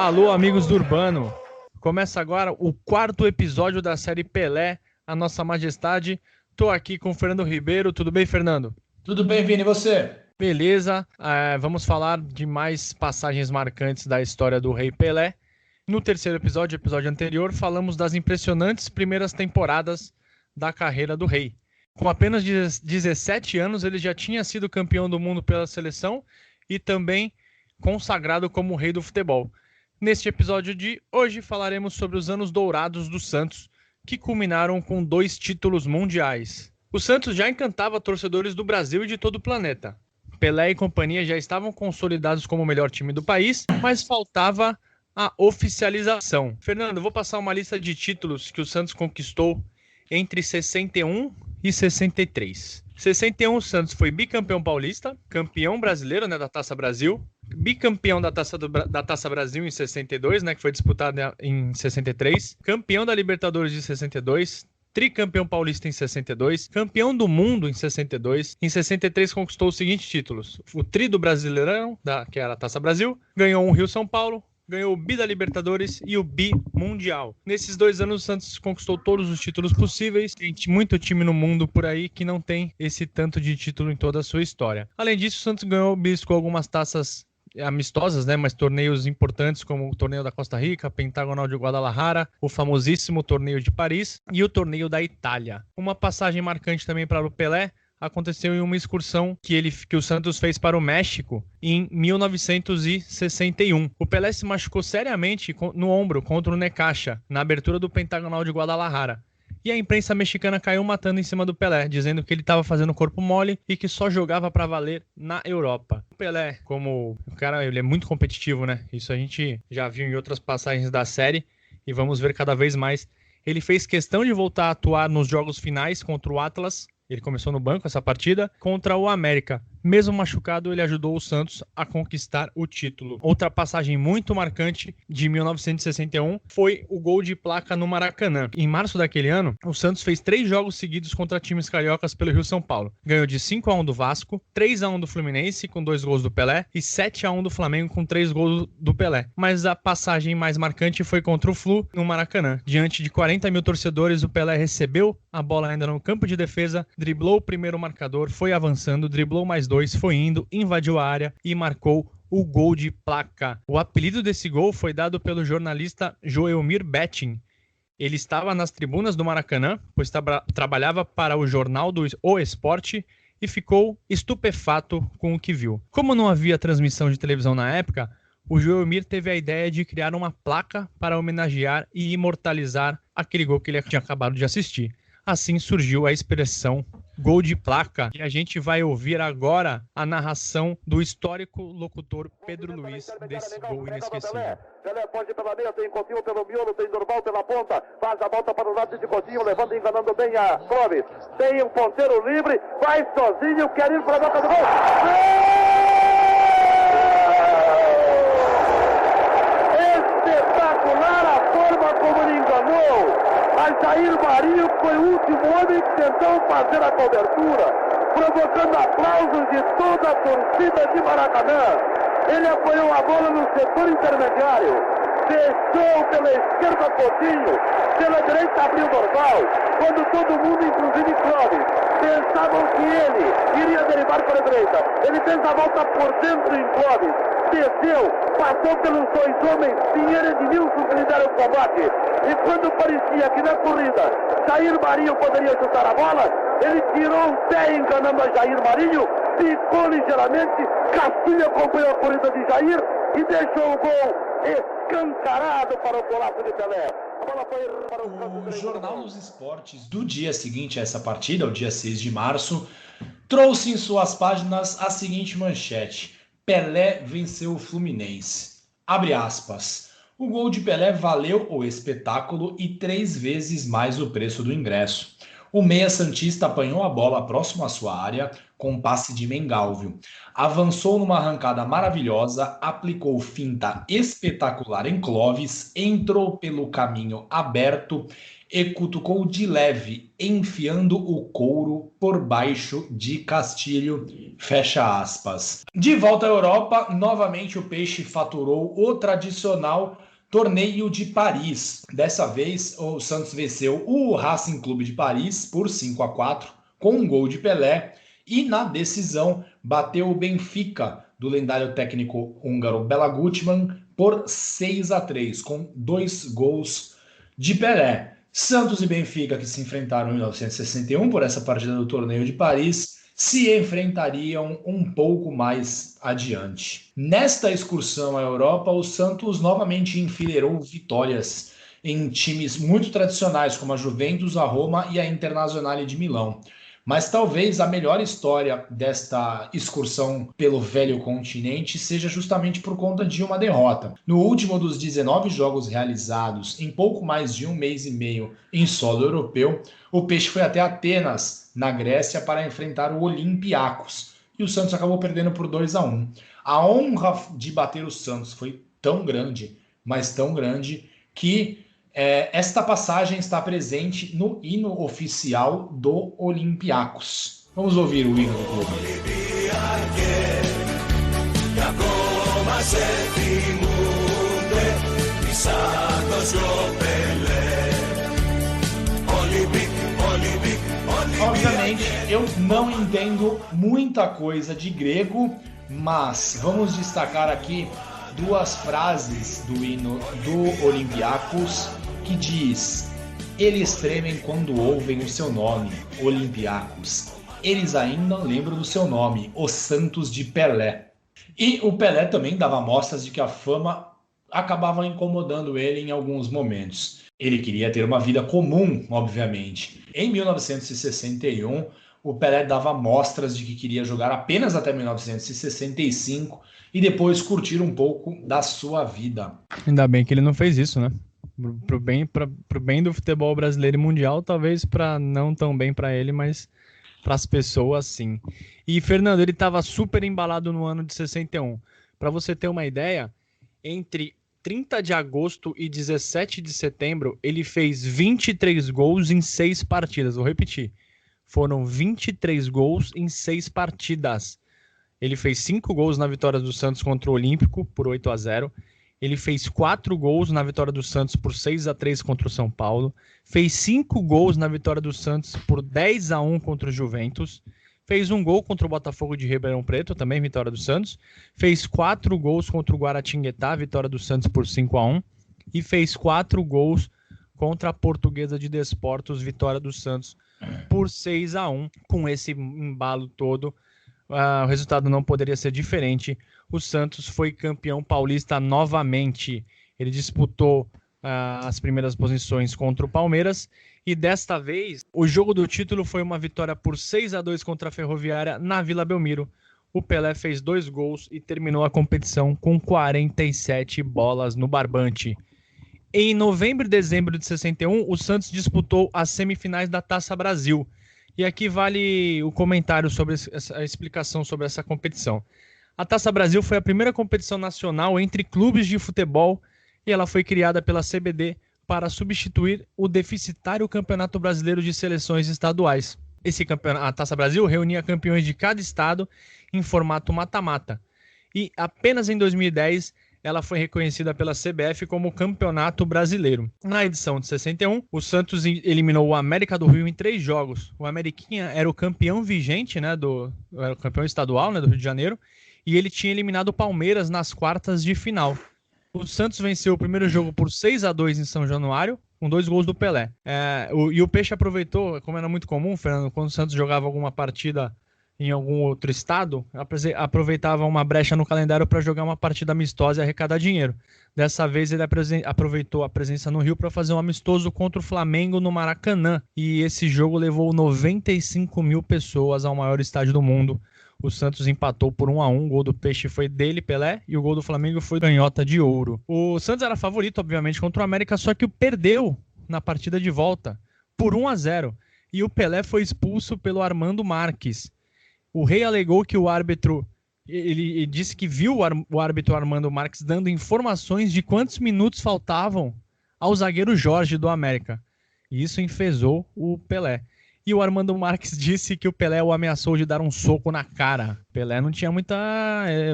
Alô, amigos do Urbano. Começa agora o 4º episódio da série Pelé, a Nossa Majestade. Tô aqui com o Fernando Ribeiro. Tudo bem, Fernando? Tudo bem, Vini, e você? Beleza. Vamos falar de mais passagens marcantes da história do Rei Pelé. No terceiro episódio anterior, falamos das impressionantes primeiras temporadas da carreira do Rei. Com apenas 17 anos, ele já tinha sido campeão do mundo pela seleção e também consagrado como Rei do Futebol. Neste episódio de hoje falaremos sobre os anos dourados do Santos, que culminaram com 2 títulos mundiais. O Santos já encantava torcedores do Brasil e de todo o planeta. Pelé e companhia já estavam consolidados como o melhor time do país, mas faltava a oficialização. Fernando, vou passar uma lista de títulos que o Santos conquistou entre 61 e 63. 61, o Santos foi bicampeão paulista, campeão brasileiro, da Taça Brasil, bicampeão da Taça Brasil em 62, que foi disputada em 63, campeão da Libertadores de 62, tricampeão paulista em 62, campeão do mundo em 62. Em 63 conquistou os seguintes títulos: o tri do Brasileirão, que era a Taça Brasil, ganhou um Rio-São Paulo, ganhou o bi da Libertadores e o bi mundial. Nesses 2 anos, o Santos conquistou todos os títulos possíveis. Tem muito time no mundo por aí que não tem esse tanto de título em toda a sua história. Além disso, o Santos beliscou algumas taças amistosas, mas torneios importantes como o torneio da Costa Rica, Pentagonal de Guadalajara, o famosíssimo torneio de Paris e o torneio da Itália. Uma passagem marcante também para o Pelé aconteceu em uma excursão que o Santos fez para o México em 1961. O Pelé se machucou seriamente no ombro contra o Necaxa, na abertura do Pentagonal de Guadalajara. E a imprensa mexicana caiu matando em cima do Pelé, dizendo que ele estava fazendo corpo mole e que só jogava para valer na Europa. O Pelé, como o cara, ele é muito competitivo, Isso a gente já viu em outras passagens da série e vamos ver cada vez mais. Ele fez questão de voltar a atuar nos jogos finais contra o Atlas. Ele começou no banco essa partida contra o América. Mesmo machucado, ele ajudou o Santos a conquistar o título. Outra passagem muito marcante de 1961 foi o gol de placa no Maracanã. Em março daquele ano, o Santos fez 3 jogos seguidos contra times cariocas pelo Rio-São Paulo. Ganhou de 5-1 do Vasco, 3-1 do Fluminense com 2 gols do Pelé e 7-1 do Flamengo com 3 gols do Pelé. Mas a passagem mais marcante foi contra o Flu no Maracanã. Diante de 40 mil torcedores, o Pelé recebeu a bola ainda no campo de defesa, driblou o primeiro marcador, foi avançando, driblou mais 2, foi indo, invadiu a área e marcou o gol de placa. O apelido desse gol foi dado pelo jornalista Joelmir Betting. Ele estava nas tribunas do Maracanã, pois trabalhava para o jornal do O Esporte e ficou estupefato com o que viu. Como não havia transmissão de televisão na época, o Joelmir teve a ideia de criar uma placa para homenagear e imortalizar aquele gol que ele tinha acabado de assistir. Assim surgiu a expressão gol de placa, e a gente vai ouvir agora a narração do histórico locutor Pedro Luiz desse gol inesquecível. Pelé pode pela meia, tem Coutinho pelo miolo, tem Durval pela ponta, faz a volta para o lado de Coutinho, levando e enganando bem a Clóvis. Tem um ponteiro livre, vai sozinho, quer ir para a boca do gol. Espetacular a forma como ele enganou. Mas Jair Marinho foi o último homem que tentou fazer a cobertura, provocando aplausos de toda a torcida de Maracanã. Ele apoiou a bola no setor intermediário, fechou pela esquerda Coutinho, pela direita abriu Dorval, quando todo mundo, inclusive Clóvis, pensavam que ele iria derivar para a direita. Ele fez a volta por dentro em Clóvis, desceu, passou pelos 2 homens, Pinheiro e Edmilson, que lhe deram o combate. E quando parecia que na corrida Jair Marinho poderia chutar a bola, ele tirou um pé enganando a Jair Marinho, picou ligeiramente, Castilho acompanhou a corrida de Jair e deixou o gol escancarado para o golaço de Pelé. A bola foi para o Jornal dos Esportes do dia seguinte a essa partida, o dia 6 de março, trouxe em suas páginas a seguinte manchete: Pelé venceu o Fluminense. Abre aspas. O gol de Pelé valeu o espetáculo e 3 vezes mais o preço do ingresso. O meia santista apanhou a bola próximo à sua área com um passe de Mengalvio. Avançou numa arrancada maravilhosa, aplicou finta espetacular em Clóvis, entrou pelo caminho aberto e cutucou de leve, enfiando o couro por baixo de Castilho, fecha aspas. De volta à Europa, novamente o Peixe faturou o tradicional Torneio de Paris. Dessa vez, o Santos venceu o Racing Clube de Paris por 5-4, com um gol de Pelé, e na decisão bateu o Benfica, do lendário técnico húngaro Bela Gutmann, por 6-3, com 2 gols de Pelé. Santos e Benfica, que se enfrentaram em 1961 por essa partida do Torneio de Paris, se enfrentariam um pouco mais adiante. Nesta excursão à Europa, o Santos novamente enfileirou vitórias em times muito tradicionais, como a Juventus, a Roma e a Internazionale de Milão. Mas talvez a melhor história desta excursão pelo velho continente seja justamente por conta de uma derrota. No último dos 19 jogos realizados em pouco mais de um mês e meio em solo europeu, o Peixe foi até Atenas, na Grécia, para enfrentar o Olympiacos. E o Santos acabou perdendo por 2-1. A honra de bater o Santos foi tão grande, mas tão grande, que esta passagem está presente no hino oficial do Olympiacos. Vamos ouvir o hino do clube. Obviamente, eu não entendo muita coisa de grego, mas vamos destacar aqui 2 frases do hino do Olympiacos, que diz: eles tremem quando ouvem o seu nome, Olympiacos. Eles ainda lembram do seu nome, o Santos de Pelé. E o Pelé também dava mostras de que a fama acabava incomodando ele em alguns momentos. Ele queria ter uma vida comum, obviamente. Em 1961, o Pelé dava mostras de que queria jogar apenas até 1965 e depois curtir um pouco da sua vida. Ainda bem que ele não fez isso, né? Pro bem do futebol brasileiro e mundial, talvez para não tão bem para ele, mas para as pessoas sim. E Fernando, ele estava super embalado no ano de 61. Para você ter uma ideia, entre 30 de agosto e 17 de setembro, ele fez 23 gols em 6 partidas. Vou repetir. Foram 23 gols em 6 partidas. Ele fez 5 gols na vitória do Santos contra o Olímpico, por 8-0. Ele fez 4 gols na vitória do Santos por 6-3 contra o São Paulo. Fez 5 gols na vitória do Santos por 10-1 contra o Juventus. Fez 1 gol contra o Botafogo de Ribeirão Preto, também vitória do Santos. Fez 4 gols contra o Guaratinguetá, vitória do Santos por 5-1. E fez 4 gols contra a Portuguesa de Desportos, vitória do Santos por 6-1. Com esse embalo todo, o resultado não poderia ser diferente. O Santos foi campeão paulista novamente. Ele disputou as primeiras posições contra o Palmeiras e desta vez o jogo do título foi uma vitória por 6-2 contra a Ferroviária na Vila Belmiro. O Pelé fez 2 gols e terminou a competição com 47 bolas no barbante. Em novembro e dezembro de 61, o Santos disputou as semifinais da Taça Brasil. E aqui vale o comentário sobre a explicação sobre essa competição. A Taça Brasil foi a primeira competição nacional entre clubes de futebol e ela foi criada pela CBD para substituir o deficitário Campeonato Brasileiro de Seleções Estaduais. A Taça Brasil reunia campeões de cada estado em formato mata-mata. E apenas em 2010 ela foi reconhecida pela CBF como Campeonato Brasileiro. Na edição de 61, o Santos eliminou o América do Rio em 3 jogos. O Ameriquinha era o campeão vigente, né, era o campeão estadual, né, do Rio de Janeiro, e ele tinha eliminado o Palmeiras nas quartas de final. O Santos venceu o primeiro jogo por 6-2 em São Januário, com 2 gols do Pelé. E o Peixe aproveitou, como era muito comum, Fernando, quando o Santos jogava alguma partida em algum outro estado, aproveitava uma brecha no calendário para jogar uma partida amistosa e arrecadar dinheiro. Dessa vez ele aproveitou a presença no Rio para fazer um amistoso contra o Flamengo no Maracanã. E esse jogo levou 95 mil pessoas ao maior estádio do mundo. O Santos empatou por 1-1, o gol do Peixe foi dele, Pelé, e o gol do Flamengo foi canhota de ouro. O Santos era favorito, obviamente, contra o América, só que perdeu na partida de volta por 1-0. E o Pelé foi expulso pelo Armando Marques. O Rei alegou que o árbitro, ele disse que viu o árbitro Armando Marques dando informações de quantos minutos faltavam ao zagueiro Jorge do América. E isso enfezou o Pelé. E o Armando Marques disse que o Pelé o ameaçou de dar um soco na cara. Pelé não tinha muita...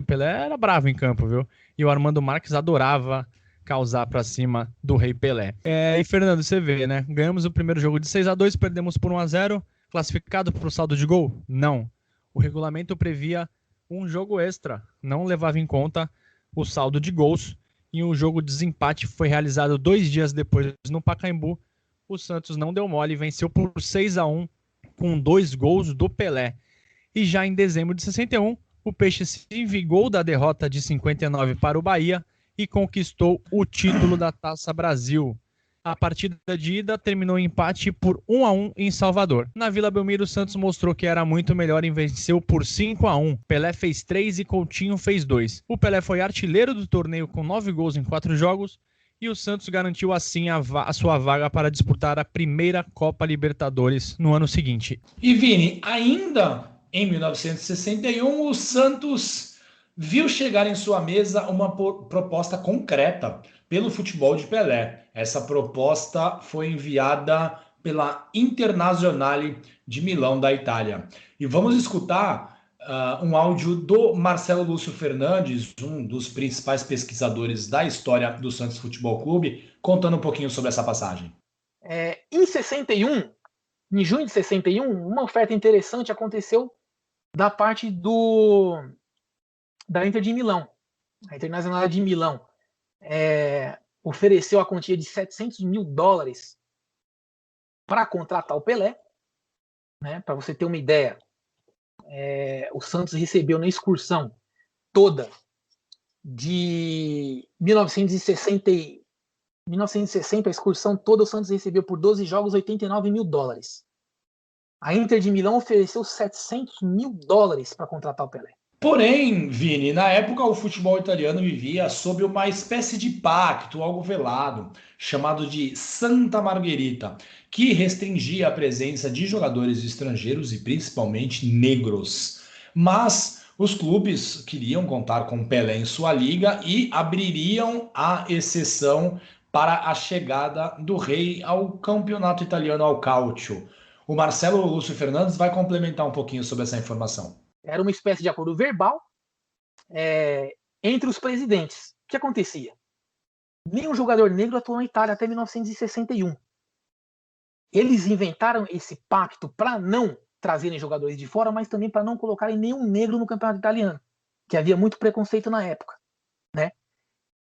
Pelé era bravo em campo, viu? E o Armando Marques adorava causar pra cima do Rei Pelé. E Fernando, você vê, né? Ganhamos o primeiro jogo de 6-2, perdemos por 1-0. Classificado pro saldo de gol? Não. O regulamento previa um jogo extra. Não levava em conta o saldo de gols. E um jogo de desempate foi realizado 2 dias depois no Pacaembu. O Santos não deu mole e venceu por 6-1 com 2 gols do Pelé. E já em dezembro de 61, o Peixe se vingou da derrota de 59 para o Bahia e conquistou o título da Taça Brasil. A partida de ida terminou em empate por 1-1 em Salvador. Na Vila Belmiro, o Santos mostrou que era muito melhor e venceu por 5-1. Pelé fez 3 e Coutinho fez 2. O Pelé foi artilheiro do torneio com 9 gols em 4 jogos. E o Santos garantiu assim a sua vaga para disputar a primeira Copa Libertadores no ano seguinte. E Vini, ainda em 1961, o Santos viu chegar em sua mesa uma proposta concreta pelo futebol de Pelé. Essa proposta foi enviada pela Internazionale de Milão, da Itália. E vamos escutar um áudio do Marcelo Lúcio Fernandes, um dos principais pesquisadores da história do Santos Futebol Clube, contando um pouquinho sobre essa passagem. Em 61, em junho de 61, uma oferta interessante aconteceu da parte da Inter de Milão. A Internacional de Milão ofereceu a quantia de $700 mil para contratar o Pelé. Né? Para você ter uma ideia, o Santos recebeu na excursão toda de 1960, a excursão toda o Santos recebeu por 12 jogos $89 mil. A Inter de Milão ofereceu $700 mil para contratar o Pelé. Porém, Vini, na época o futebol italiano vivia sob uma espécie de pacto, algo velado, chamado de Santa Margherita, que restringia a presença de jogadores estrangeiros e principalmente negros. Mas os clubes queriam contar com Pelé em sua liga e abririam a exceção para a chegada do rei ao campeonato italiano, ao Calcio. O Marcelo Lúcio Fernandes vai complementar um pouquinho sobre essa informação. Era uma espécie de acordo verbal entre os presidentes. O que acontecia? Nenhum jogador negro atuou na Itália até 1961. Eles inventaram esse pacto para não trazerem jogadores de fora, mas também para não colocarem nenhum negro no campeonato italiano, que havia muito preconceito na época. Né?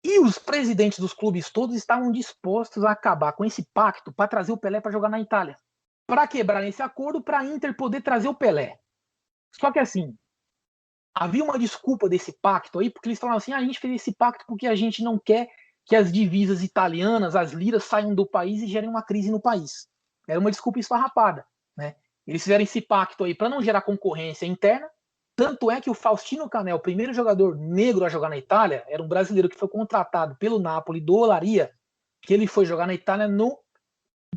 E os presidentes dos clubes todos estavam dispostos a acabar com esse pacto para trazer o Pelé para jogar na Itália. Para quebrar esse acordo, para a Inter poder trazer o Pelé. Só que assim, havia uma desculpa desse pacto aí, porque eles falavam assim, a gente fez esse pacto porque a gente não quer que as divisas italianas, as liras, saiam do país e gerem uma crise no país. Era uma desculpa esfarrapada. Né? Eles fizeram esse pacto aí para não gerar concorrência interna, tanto é que o Faustino Canel, o primeiro jogador negro a jogar na Itália, era um brasileiro que foi contratado pelo Napoli, do Olaria, que ele foi jogar na Itália no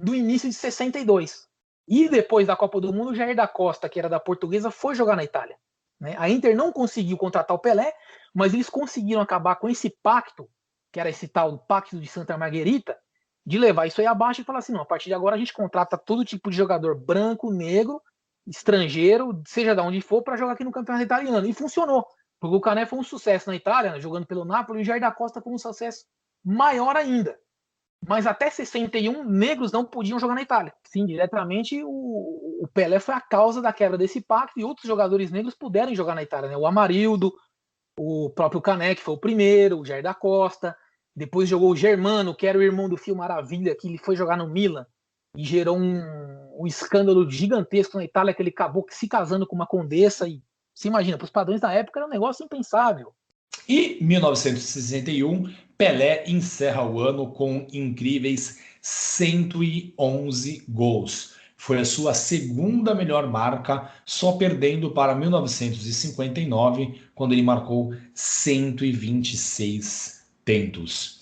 início de 62. E depois da Copa do Mundo, o Jair da Costa, que era da Portuguesa, foi jogar na Itália. Né? A Inter não conseguiu contratar o Pelé, mas eles conseguiram acabar com esse pacto, que era esse tal Pacto de Santa Margherita, de levar isso aí abaixo e falar assim, não, a partir de agora a gente contrata todo tipo de jogador branco, negro, estrangeiro, seja de onde for, para jogar aqui no campeonato italiano. E funcionou, porque o Cané foi um sucesso na Itália, jogando pelo Napoli, e o Jair da Costa foi um sucesso maior ainda. Mas até 61, negros não podiam jogar na Itália. Sim, diretamente, o Pelé foi a causa da quebra desse pacto e outros jogadores negros puderam jogar na Itália. Né? O Amarildo, o próprio Cané, que foi o primeiro, o Jair da Costa. Depois jogou o Germano, que era o irmão do Fio Maravilha, que ele foi jogar no Milan e gerou um escândalo gigantesco na Itália, que ele acabou se casando com uma condessa. E se imagina, para os padrões da época era um negócio impensável. E 1961, Pelé encerra o ano com incríveis 111 gols. Foi a sua segunda melhor marca, só perdendo para 1959, quando ele marcou 126 tentos.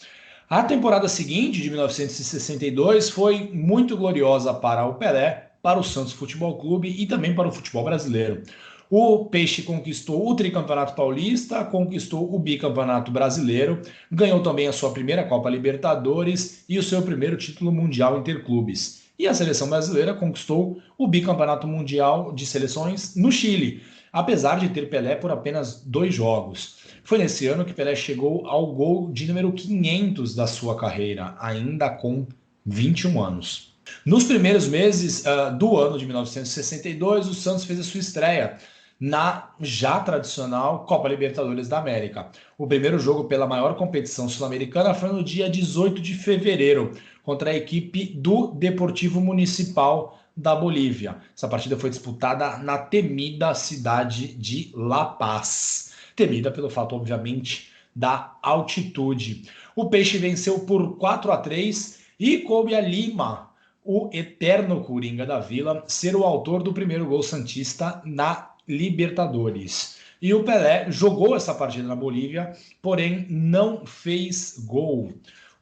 A temporada seguinte, de 1962, foi muito gloriosa para o Pelé, para o Santos Futebol Clube e também para o futebol brasileiro. O Peixe conquistou o tricampeonato paulista, conquistou o bicampeonato brasileiro, ganhou também a sua primeira Copa Libertadores e o seu primeiro título mundial interclubes. e a seleção brasileira conquistou o bicampeonato mundial de seleções no Chile, apesar de ter Pelé por apenas 2 jogos. Foi nesse ano que Pelé chegou ao gol de número 500 da sua carreira, ainda com 21 anos. Nos primeiros meses do ano de 1962, o Santos fez a sua estreia na já tradicional Copa Libertadores da América. O primeiro jogo pela maior competição sul-americana foi no dia 18 de fevereiro, contra a equipe do Deportivo Municipal da Bolívia. Essa partida foi disputada na temida cidade de La Paz. Temida pelo fato, obviamente, da altitude. O Peixe venceu por 4-3 e coube a Lima, o eterno Coringa da Vila, ser o autor do primeiro gol santista na Libertadores. E o Pelé jogou essa partida na Bolívia, porém não fez gol.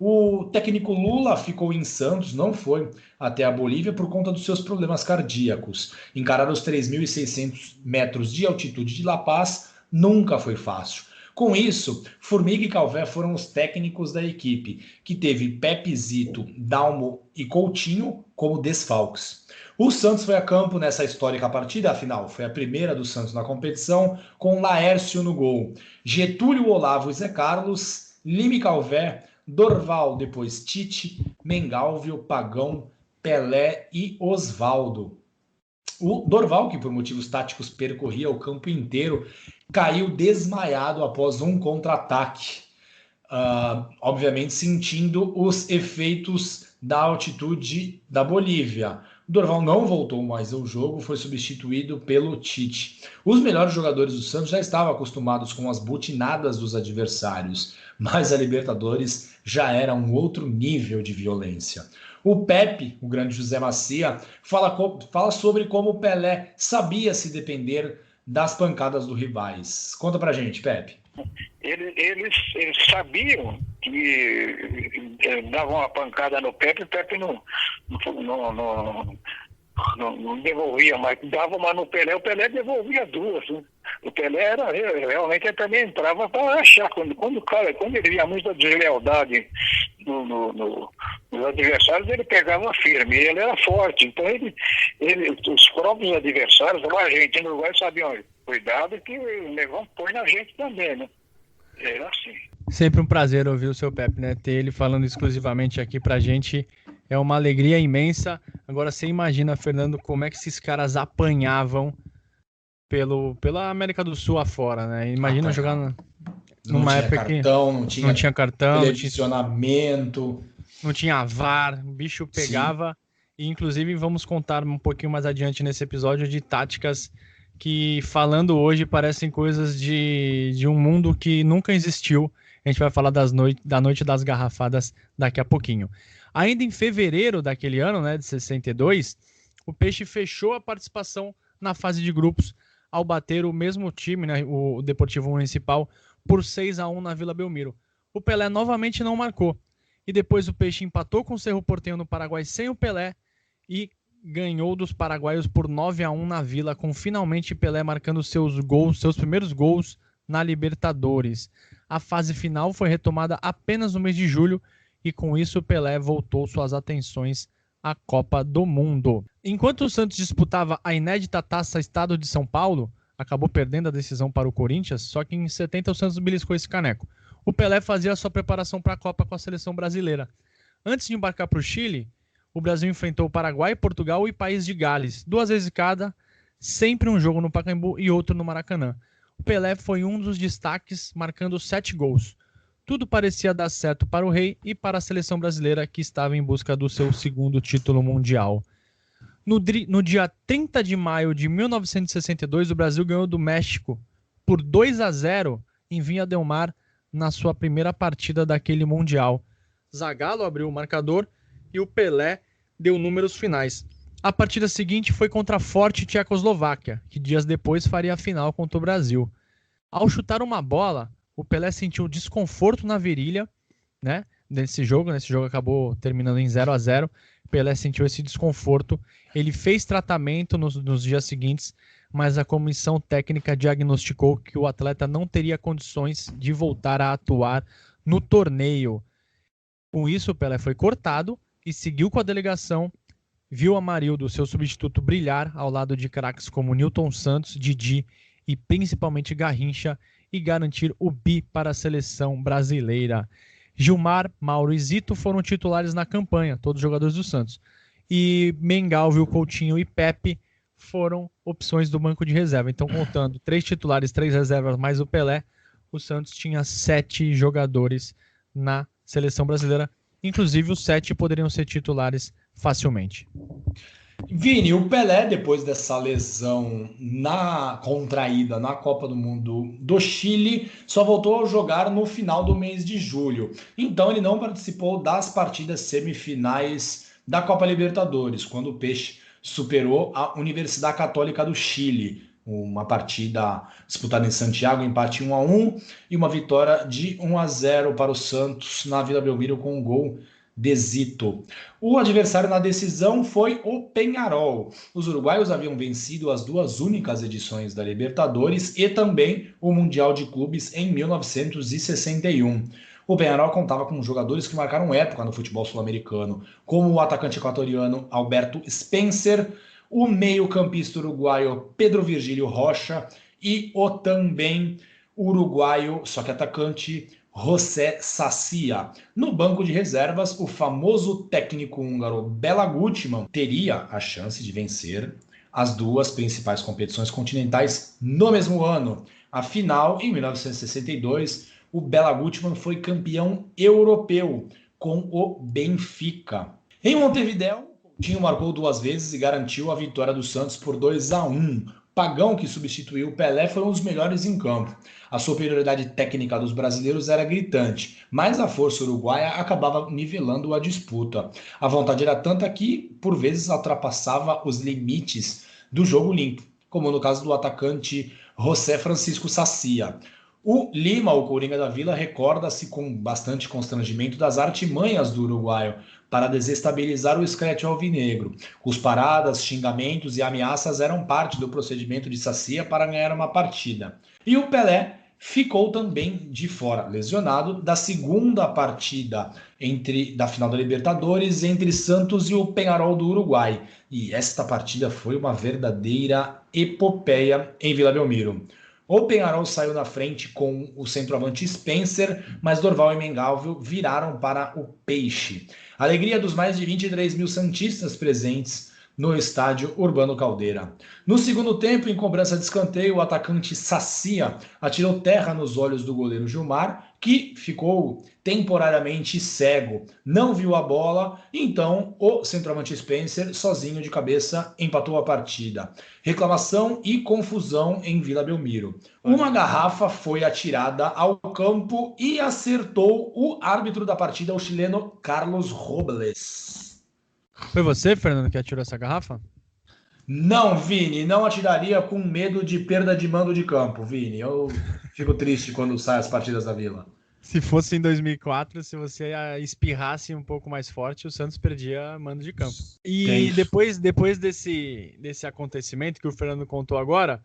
O técnico Lula ficou em Santos, não foi até a Bolívia por conta dos seus problemas cardíacos. Encarar os 3.600 metros de altitude de La Paz nunca foi fácil. Com isso, Formiga e Calvé foram os técnicos da equipe, que teve Pepe, Zito, Dalmo e Coutinho como desfalques. O Santos foi a campo nessa histórica partida, afinal, foi a primeira do Santos na competição, com Laércio no gol, Getúlio, Olavo e Zé Carlos, Lima e Calvé, Dorval, depois Tite, Mengalvio, Pagão, Pelé e Osvaldo. O Dorval, que por motivos táticos percorria o campo inteiro, caiu desmaiado após um contra-ataque, obviamente sentindo os efeitos da altitude da Bolívia. O Dorval não voltou mais ao jogo, foi substituído pelo Tite. Os melhores jogadores do Santos já estavam acostumados com as butinadas dos adversários, mas a Libertadores já era um outro nível de violência. O Pepe, o grande José Macia, fala sobre como o Pelé sabia se defender das pancadas dos rivais. Conta pra gente, Pepe. Eles sabiam que davam uma pancada no Pepe, o Pepe não devolvia mais. Dava uma no Pelé, o Pelé devolvia 2. Né? O Pelé realmente ele também entrava para achar. Quando ele via muita deslealdade nos adversários, ele pegava firme, ele era forte. Então os próprios adversários, a Argentina e o Uruguai sabiam, cuidado que o negão põe na gente também, né? Era assim. Sempre um prazer ouvir o seu Pepe, né? Ter ele falando exclusivamente aqui pra gente é uma alegria imensa. Agora você imagina, Fernando, como é que esses caras apanhavam pela América do Sul afora, né? Imagina jogar numa época que não tinha cartão, televisionamento, não tinha VAR, o bicho pegava. Sim. E inclusive vamos contar um pouquinho mais adiante nesse episódio de táticas que, falando hoje, parecem coisas de um mundo que nunca existiu. A gente vai falar da noite das garrafadas daqui a pouquinho. Ainda em fevereiro daquele ano, né, de 62, o Peixe fechou a participação na fase de grupos ao bater o mesmo time, né, o Deportivo Municipal, por 6-1 na Vila Belmiro. O Pelé novamente não marcou. E depois o Peixe empatou com o Cerro Porteño no Paraguai sem o Pelé e ganhou dos paraguaios por 9-1 na Vila, com finalmente Pelé marcando seus primeiros gols na Libertadores. A fase final foi retomada apenas no mês de julho e com isso Pelé voltou suas atenções à Copa do Mundo. Enquanto o Santos disputava a inédita Taça Estado de São Paulo, acabou perdendo a decisão para o Corinthians, só que em 70 o Santos beliscou esse caneco. O Pelé fazia a sua preparação para a Copa com a seleção brasileira. Antes de embarcar para o Chile, o Brasil enfrentou o Paraguai, Portugal e País de Gales, 2 vezes cada, sempre um jogo no Pacaembu e outro no Maracanã. O Pelé foi um dos destaques, marcando 7 gols. Tudo parecia dar certo para o Rei e para a seleção brasileira, que estava em busca do seu segundo título mundial. No dia 30 de maio de 1962, o Brasil ganhou do México por 2-0 em Viña del Mar na sua primeira partida daquele Mundial. Zagallo abriu o marcador e o Pelé deu números finais. A partida seguinte foi contra a forte Tchecoslováquia, que dias depois faria a final contra o Brasil. Ao chutar uma bola, o Pelé sentiu desconforto na virilha, né? Nesse jogo acabou terminando em 0-0. Pelé sentiu esse desconforto. Ele fez tratamento nos dias seguintes, mas a comissão técnica diagnosticou que o atleta não teria condições de voltar a atuar no torneio. Com isso, o Pelé foi cortado e seguiu com a delegação viu Amarildo, seu substituto, brilhar ao lado de craques como Nilton Santos, Didi e principalmente Garrincha e garantir o bi para a seleção brasileira. Gilmar, Mauro e Zito foram titulares na campanha, todos jogadores do Santos. E Mengalvio, Coutinho e Pepe foram opções do banco de reserva. Então, contando 3 titulares, 3 reservas mais o Pelé, o Santos tinha 7 jogadores na seleção brasileira. Inclusive, os 7 poderiam ser titulares facilmente. Vini, o Pelé, depois dessa lesão contraída na Copa do Mundo do Chile, só voltou a jogar no final do mês de julho. Então, ele não participou das partidas semifinais da Copa Libertadores, quando o Peixe superou a Universidade Católica do Chile. Uma partida disputada em Santiago, empate 1-1 e uma vitória de 1-0 para o Santos na Vila Belmiro com um gol de Zito. O adversário na decisão foi o Peñarol. Os uruguaios haviam vencido as 2 únicas edições da Libertadores e também o Mundial de Clubes em 1961. O Peñarol contava com jogadores que marcaram época no futebol sul-americano, como o atacante equatoriano Alberto Spencer, o meio-campista uruguaio Pedro Virgílio Rocha e o também uruguaio, só que atacante, José Sacia. No banco de reservas, o famoso técnico húngaro Bela Gutmann teria a chance de vencer as 2 principais competições continentais no mesmo ano. Afinal, em 1962, o Bela Gutmann foi campeão europeu com o Benfica. Em Montevidéu, Coutinho marcou 2 vezes e garantiu a vitória do Santos por 2-1. Pagão, que substituiu o Pelé, foi um dos melhores em campo. A superioridade técnica dos brasileiros era gritante, mas a força uruguaia acabava nivelando a disputa. A vontade era tanta que, por vezes, ultrapassava os limites do jogo limpo, como no caso do atacante José Francisco Sacia. O Lima, o Coringa da Vila, recorda-se com bastante constrangimento das artimanhas do uruguaio para desestabilizar o escrete alvinegro. Cusparadas, xingamentos e ameaças eram parte do procedimento de Sacia para ganhar uma partida. E o Pelé ficou também de fora, lesionado, da segunda partida da final da Libertadores entre Santos e o Peñarol do Uruguai. E esta partida foi uma verdadeira epopeia em Vila Belmiro. O Peñarol saiu na frente com o centroavante Spencer, mas Dorval e Mengalvio viraram para o Peixe. A alegria dos mais de 23 mil santistas presentes no estádio Urbano Caldeira. No segundo tempo, em cobrança de escanteio, o atacante Sacia atirou terra nos olhos do goleiro Gilmar, que ficou temporariamente cego, não viu a bola, então o centroavante Spencer, sozinho de cabeça, empatou a partida. Reclamação e confusão em Vila Belmiro. Uma garrafa foi atirada ao campo e acertou o árbitro da partida, o chileno Carlos Robles. Foi você, Fernando, que atirou essa garrafa? Não, Vini, não atiraria com medo de perda de mando de campo, Vini. Eu fico triste quando saem as partidas da Vila. Se fosse em 2004, se você espirrasse um pouco mais forte, o Santos perdia mando de campo. E depois desse acontecimento que o Fernando contou agora,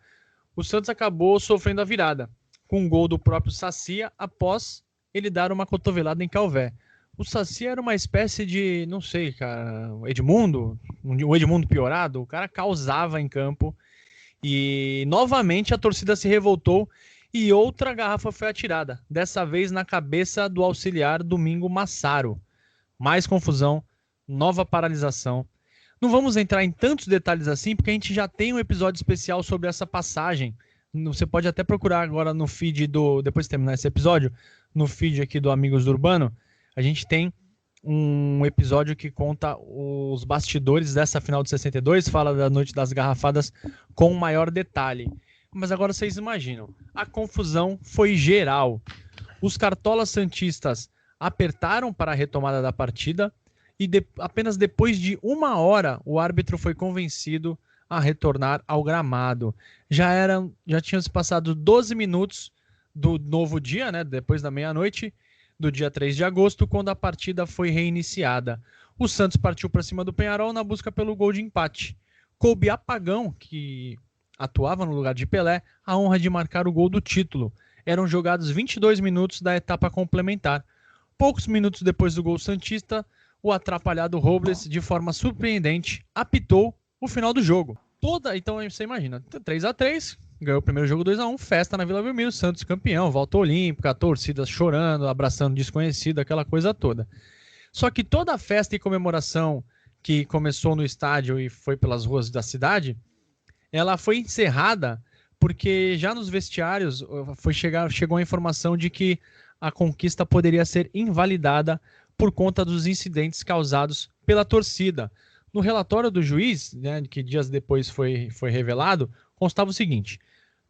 o Santos acabou sofrendo a virada, com um gol do próprio Sacia após ele dar uma cotovelada em Calvé. O Sacia era uma espécie de, não sei, cara, o Edmundo piorado, o cara causava em campo e novamente a torcida se revoltou e outra garrafa foi atirada, dessa vez na cabeça do auxiliar Domingo Massaro. Mais confusão, nova paralisação. Não vamos entrar em tantos detalhes assim, porque a gente já tem um episódio especial sobre essa passagem. Você pode até procurar agora no feed depois de terminar esse episódio, no feed aqui do Amigos do Urbano, a gente tem um episódio que conta os bastidores dessa final de 62, fala da Noite das Garrafadas com maior detalhe. Mas agora vocês imaginam, a confusão foi geral. Os cartolas santistas apertaram para a retomada da partida e apenas depois de 1 hora o árbitro foi convencido a retornar ao gramado. Já tinham se passado 12 minutos do novo dia, né, depois da meia-noite, do dia 3 de agosto, quando a partida foi reiniciada. O Santos partiu para cima do Peñarol na busca pelo gol de empate. Coube a Pagão, que atuava no lugar de Pelé, a honra de marcar o gol do título. Eram jogados 22 minutos da etapa complementar. Poucos minutos depois do gol santista, o atrapalhado Robles, de forma surpreendente, apitou o final do jogo. Então você imagina, 3-3, ganhou o primeiro jogo 2-1, festa na Vila Belmiro, Santos campeão, volta olímpica, a torcida chorando, abraçando desconhecido, aquela coisa toda. Só que toda a festa e comemoração que começou no estádio e foi pelas ruas da cidade, ela foi encerrada porque já nos vestiários chegou a informação de que a conquista poderia ser invalidada por conta dos incidentes causados pela torcida. No relatório do juiz, né, que dias depois foi revelado, constava o seguinte: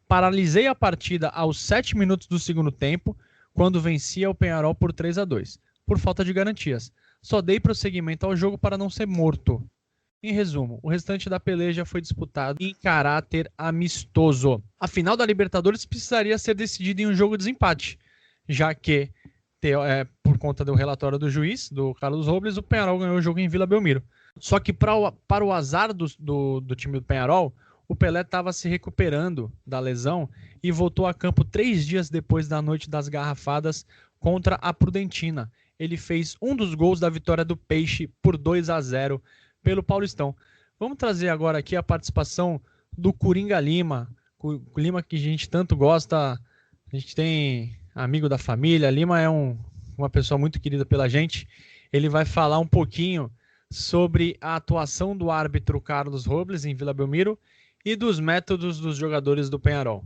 paralisei a partida aos 7 minutos do segundo tempo, quando vencia o Peñarol por 3-2, por falta de garantias. Só dei prosseguimento ao jogo para não ser morto. Em resumo, o restante da peleja foi disputado em caráter amistoso. A final da Libertadores precisaria ser decidida em um jogo de desempate, já que, por conta do relatório do juiz, do Carlos Robles, o Peñarol ganhou o jogo em Vila Belmiro. Só que para o azar do time do Peñarol, o Pelé estava se recuperando da lesão e voltou a campo 3 dias depois da noite das garrafadas contra a Prudentina. Ele fez um dos gols da vitória do Peixe por 2-0 pelo Paulistão. Vamos trazer agora aqui a participação do Coringa Lima. O Lima que a gente tanto gosta, a gente tem amigo da família. Lima é uma pessoa muito querida pela gente. Ele vai falar um pouquinho sobre a atuação do árbitro Carlos Robles em Vila Belmiro e dos métodos dos jogadores do Peñarol.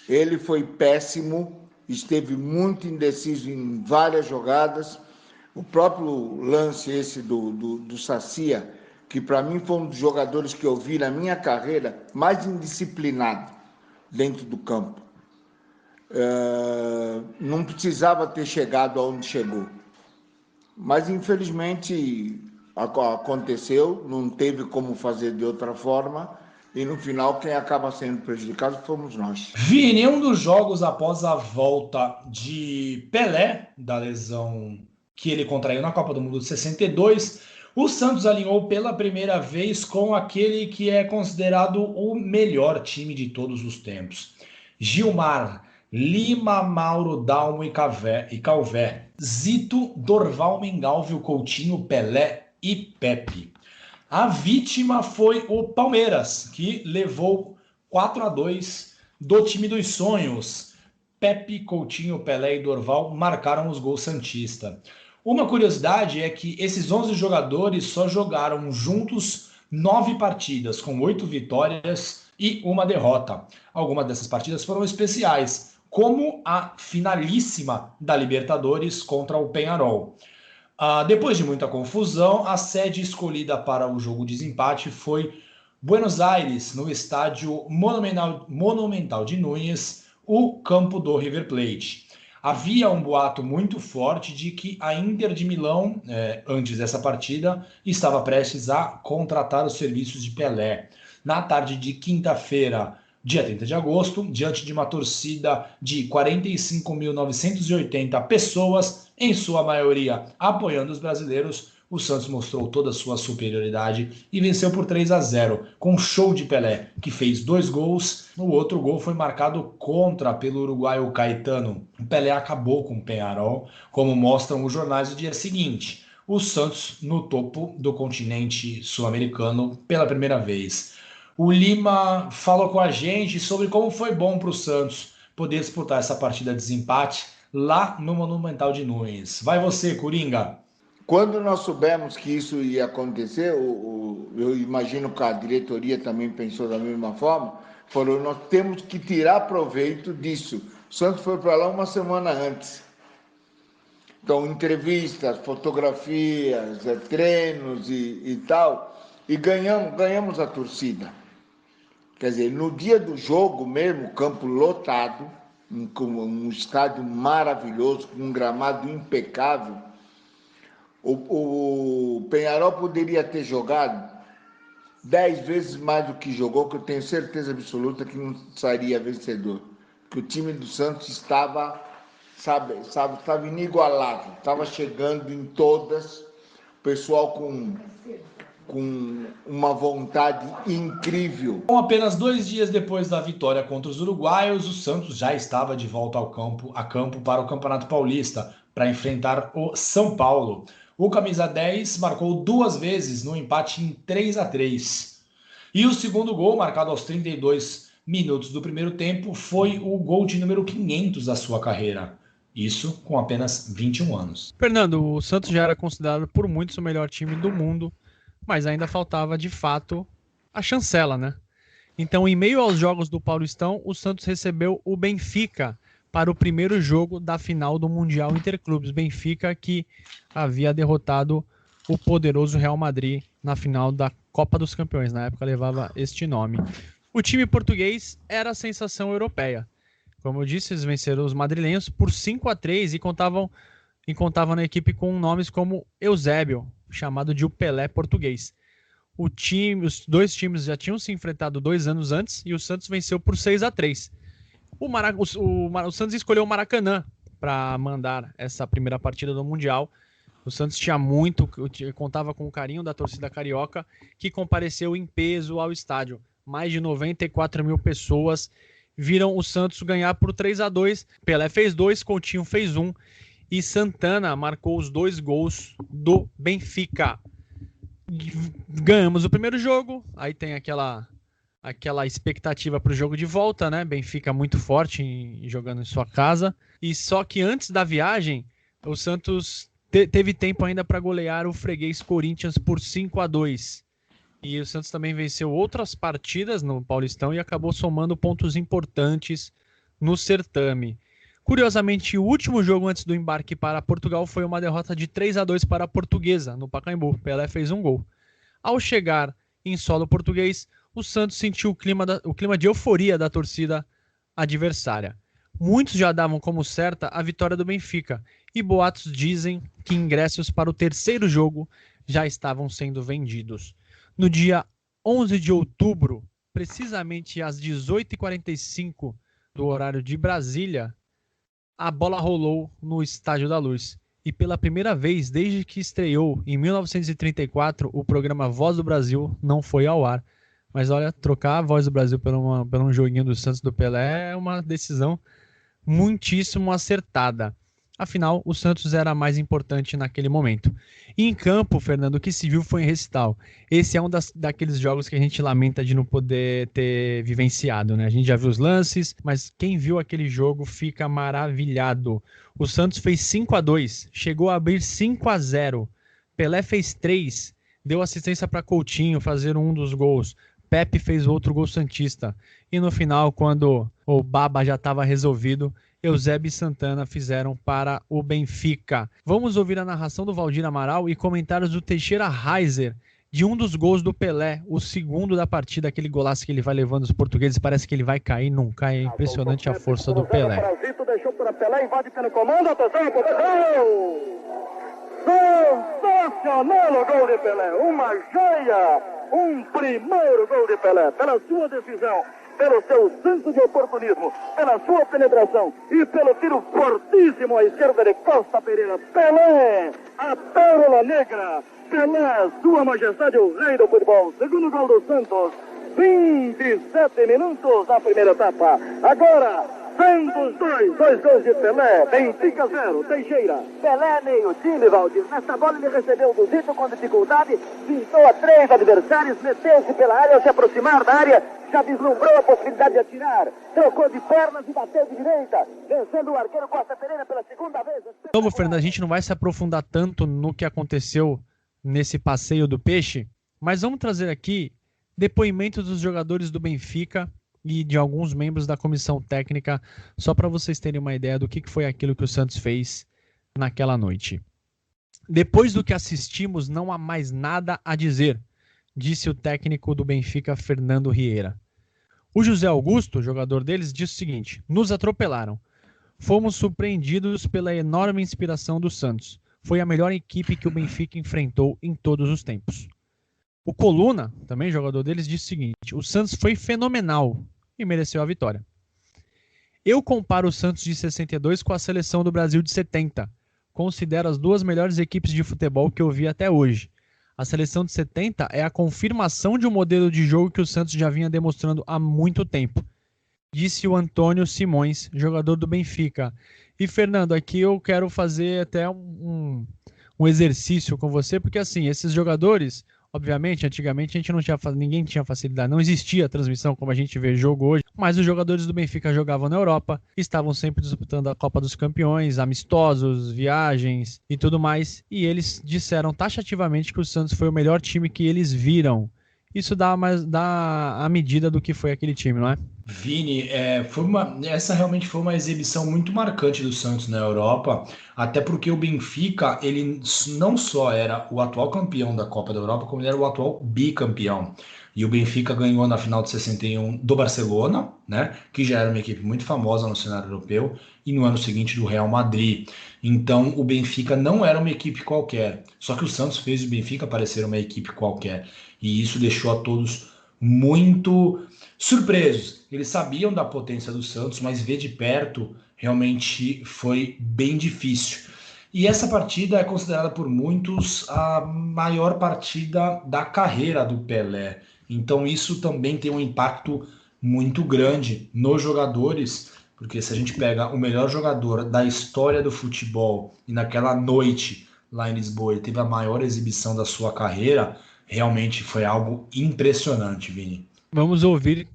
Ele foi péssimo, esteve muito indeciso em várias jogadas. O próprio lance esse do Sacia, que para mim foi um dos jogadores que eu vi na minha carreira mais indisciplinado dentro do campo. Não precisava ter chegado aonde chegou. Mas, infelizmente, aconteceu, não teve como fazer de outra forma, e no final quem acaba sendo prejudicado fomos nós. Vini, um dos jogos após a volta de Pelé, da lesão que ele contraiu na Copa do Mundo de 62, o Santos alinhou pela primeira vez com aquele que é considerado o melhor time de todos os tempos. Gilmar, Lima, Mauro, Dalmo e Calvé, Zito, Dorval, Mengalvio, Coutinho, Pelé e Pepe. A vítima foi o Palmeiras, que levou 4-2 do time dos sonhos. Pepe, Coutinho, Pelé e Dorval marcaram os gols santista. Uma curiosidade é que esses 11 jogadores só jogaram juntos 9 partidas, com 8 vitórias e 1 derrota. Algumas dessas partidas foram especiais, como a finalíssima da Libertadores contra o Peñarol. Depois de muita confusão, a sede escolhida para o jogo de desempate foi Buenos Aires, no estádio Monumental de Núñez, o campo do River Plate. Havia um boato muito forte de que a Inter de Milão, antes dessa partida, estava prestes a contratar os serviços de Pelé. Na tarde de quinta-feira, dia 30 de agosto, diante de uma torcida de 45.980 pessoas, em sua maioria apoiando os brasileiros, o Santos mostrou toda a sua superioridade e venceu por 3-0, com um show de Pelé, que fez 2 gols. O outro gol foi marcado contra pelo uruguaio Caetano. O Pelé acabou com o Peñarol, como mostram os jornais do dia seguinte. O Santos no topo do continente sul-americano pela primeira vez. O Lima falou com a gente sobre como foi bom para o Santos poder disputar essa partida de desempate lá no Monumental de Núñez. Vai você, Coringa. Quando nós soubemos que isso ia acontecer, eu imagino que a diretoria também pensou da mesma forma, falou, nós temos que tirar proveito disso. O Santos foi para lá uma semana antes. Então, entrevistas, fotografias, treinos e tal, e ganhamos a torcida. Quer dizer, no dia do jogo mesmo, campo lotado, um estádio maravilhoso, com um gramado impecável, o Peñarol poderia ter jogado 10 vezes mais do que jogou, que eu tenho certeza absoluta que não sairia vencedor. Que o time do Santos estava inigualável, estava chegando em todas, o pessoal com uma vontade incrível. Com apenas 2 dias depois da vitória contra os uruguaios, o Santos já estava de volta a campo para o Campeonato Paulista, para enfrentar o São Paulo. O camisa 10 marcou 2 vezes no empate em 3-3. E o segundo gol, marcado aos 32 minutos do primeiro tempo, foi o gol de número 500 da sua carreira. Isso com apenas 21 anos. Fernando, o Santos já era considerado por muitos o melhor time do mundo, mas ainda faltava, de fato, a chancela, né? Então, em meio aos jogos do Paulistão, o Santos recebeu o Benfica para o primeiro jogo da final do Mundial Interclubes. Benfica que havia derrotado o poderoso Real Madrid na final da Copa dos Campeões. Na época levava este nome. O time português era a sensação europeia. Como eu disse, eles venceram os madrilenhos por 5-3 e contavam na equipe com nomes como Eusébio, chamado de o Pelé português. Os dois times já tinham se enfrentado 2 anos antes e o Santos venceu por 6-3. O Santos escolheu o Maracanã para mandar essa primeira partida do Mundial. O Santos contava com o carinho da torcida carioca, que compareceu em peso ao estádio. Mais de 94 mil pessoas viram o Santos ganhar por 3-2. Pelé fez 2, Coutinho fez 1 e Santana marcou os 2 gols do Benfica. Ganhamos o primeiro jogo, aí tem aquela expectativa para o jogo de volta, né? Benfica muito forte jogando em sua casa. E só que antes da viagem, o Santos teve tempo ainda para golear o freguês Corinthians por 5-2. E o Santos também venceu outras partidas no Paulistão e acabou somando pontos importantes no certame. Curiosamente, o último jogo antes do embarque para Portugal foi uma derrota de 3-2 para a Portuguesa, no Pacaembu. Pelé fez 1 gol. Ao chegar em solo português, o Santos sentiu o clima de euforia da torcida adversária. Muitos já davam como certa a vitória do Benfica, e boatos dizem que ingressos para o terceiro jogo já estavam sendo vendidos. No dia 11 de outubro, precisamente às 18h45 do horário de Brasília, a bola rolou no Estádio da Luz. E pela primeira vez desde que estreou em 1934, o programa Voz do Brasil não foi ao ar. Mas olha, trocar a Voz do Brasil por um joguinho do Santos do Pelé é uma decisão muitíssimo acertada. Afinal, o Santos era mais importante naquele momento. E em campo, Fernando, o que se viu foi em recital. Esse é um daqueles jogos que a gente lamenta de não poder ter vivenciado, né? A gente já viu os lances, mas quem viu aquele jogo fica maravilhado. O Santos fez 5-2, chegou a abrir 5-0. Pelé fez 3, deu assistência para Coutinho fazer um dos gols. Pepe fez outro gol santista. E no final, quando o baba já estava resolvido, Eusébio e Santana fizeram para o Benfica. Vamos ouvir a narração do Valdir Amaral e comentários do Teixeira Reiser de um dos gols do Pelé, o segundo da partida, aquele golaço que ele vai levando os portugueses, parece que ele vai cair, não cai, é impressionante a força do Pelé. Deixou para Pelé, invade pelo comando, atenção, sensacional o gol de Pelé, uma joia, um primeiro gol de Pelé, pela sua decisão, pelo seu senso de oportunismo, pela sua penetração e pelo tiro fortíssimo à esquerda de Costa Pereira. Pelé, a pérola negra. Pelé, sua majestade, o rei do futebol. Segundo gol do Santos, 27 minutos na primeira etapa. Agora, Santos 2 gols de Pelé, Benfica 0, Teixeira. Pelé meio time, Valdir. Nessa bola ele recebeu do Zito com dificuldade, pintou a 3 adversários, meteu-se pela área ao se aproximar da área, já vislumbrou a possibilidade de atirar, trocou de pernas e bateu de direita, vencendo o arqueiro Costa Pereira pela segunda vez. Novo, Fernando, a gente não vai se aprofundar tanto no que aconteceu nesse passeio do Peixe, mas vamos trazer aqui depoimentos dos jogadores do Benfica e de alguns membros da comissão técnica, só para vocês terem uma ideia do que foi aquilo que o Santos fez naquela noite. Depois do que assistimos, não há mais nada a dizer, disse o técnico do Benfica, Fernando Rieira. O José Augusto, jogador deles, disse o seguinte: nos atropelaram. Fomos surpreendidos pela enorme inspiração do Santos. Foi a melhor equipe que o Benfica enfrentou em todos os tempos. O Coluna, também jogador deles, disse o seguinte: o Santos foi fenomenal e mereceu a vitória. Eu comparo o Santos de 62 com a seleção do Brasil de 70. Considero as duas melhores equipes de futebol que eu vi até hoje. A seleção de 70 é a confirmação de um modelo de jogo que o Santos já vinha demonstrando há muito tempo, disse o Antônio Simões, jogador do Benfica. E, Fernando, aqui eu quero fazer até um um exercício com você, porque assim, esses jogadores, obviamente, antigamente a gente não tinha, ninguém tinha facilidade, não existia transmissão como a gente vê jogo hoje, mas os jogadores do Benfica jogavam na Europa, estavam sempre disputando a Copa dos Campeões, amistosos, viagens e tudo mais, e eles disseram taxativamente que o Santos foi o melhor time que eles viram. Isso dá a medida do que foi aquele time, não é? Vini, essa realmente foi uma exibição muito marcante do Santos na Europa, até porque o Benfica, ele não só era o atual campeão da Copa da Europa, como ele era o atual bicampeão. E o Benfica ganhou na final de 61 do Barcelona, né, que já era uma equipe muito famosa no cenário europeu, e no ano seguinte do Real Madrid. Então o Benfica não era uma equipe qualquer, só que o Santos fez o Benfica parecer uma equipe qualquer, e isso deixou a todos muito surpresos. Eles sabiam da potência do Santos, mas ver de perto realmente foi bem difícil. E essa partida é considerada por muitos a maior partida da carreira do Pelé. Então isso também tem um impacto muito grande nos jogadores, porque se a gente pega o melhor jogador da história do futebol e naquela noite lá em Lisboa ele teve a maior exibição da sua carreira, realmente foi algo impressionante, Vini. Vamos ouvir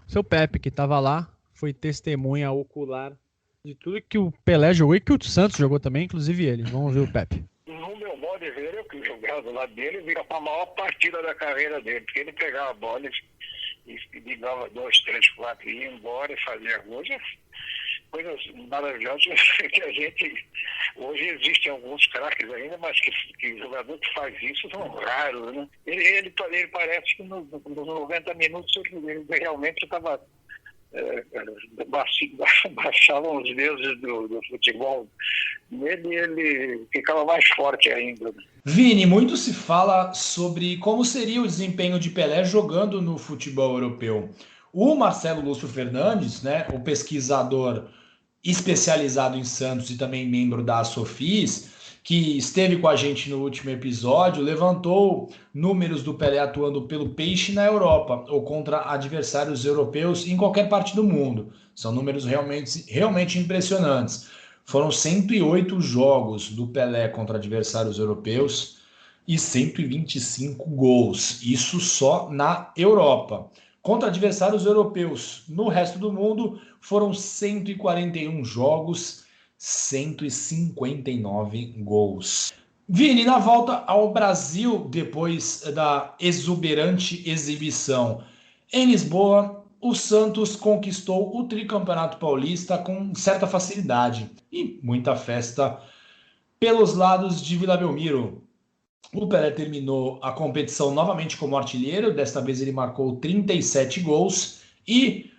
seu Pepe, que estava lá, foi testemunha ocular de tudo que o Pelé jogou e que o Santos jogou também, inclusive ele. Vamos ver o Pepe. No meu modo de ver, eu que jogava do lado dele, vira para a maior partida da carreira dele, porque ele pegava a bola e ligava 2, 3, 4 e ia embora e fazia coisas maravilhosas que a gente... Hoje existem alguns craques ainda, mas que jogador que faz isso são raros, né? Ele parece que nos 90 minutos ele realmente estava... baixavam os deuses do futebol. Ele ficava mais forte ainda. Vini, muito se fala sobre como seria o desempenho de Pelé jogando no futebol europeu. O Marcelo Lúcio Fernandes, né, o pesquisador especializado em Santos e também membro da Sofis, que esteve com a gente no último episódio, levantou números do Pelé atuando pelo Peixe na Europa ou contra adversários europeus em qualquer parte do mundo. São números realmente impressionantes. Foram 108 jogos do Pelé contra adversários europeus e 125 gols. Isso só na Europa. Contra adversários europeus no resto do mundo foram 141 jogos, 159 gols. Vini, na volta ao Brasil, depois da exuberante exibição em Lisboa, o Santos conquistou o tricampeonato paulista com certa facilidade e muita festa pelos lados de Vila Belmiro. O Pelé terminou a competição novamente como artilheiro, desta vez ele marcou 37 gols e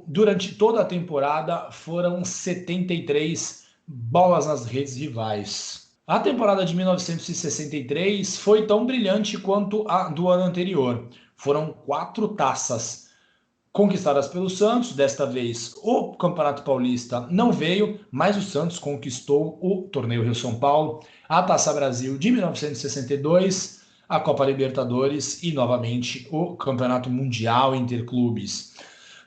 durante toda a temporada foram 73 bolas nas redes rivais. A temporada de 1963 foi tão brilhante quanto a do ano anterior. Foram 4 taças conquistadas pelo Santos. Desta vez o Campeonato Paulista não veio, mas o Santos conquistou o Torneio Rio-São Paulo, a Taça Brasil de 1962, a Copa Libertadores e novamente o Campeonato Mundial Interclubes.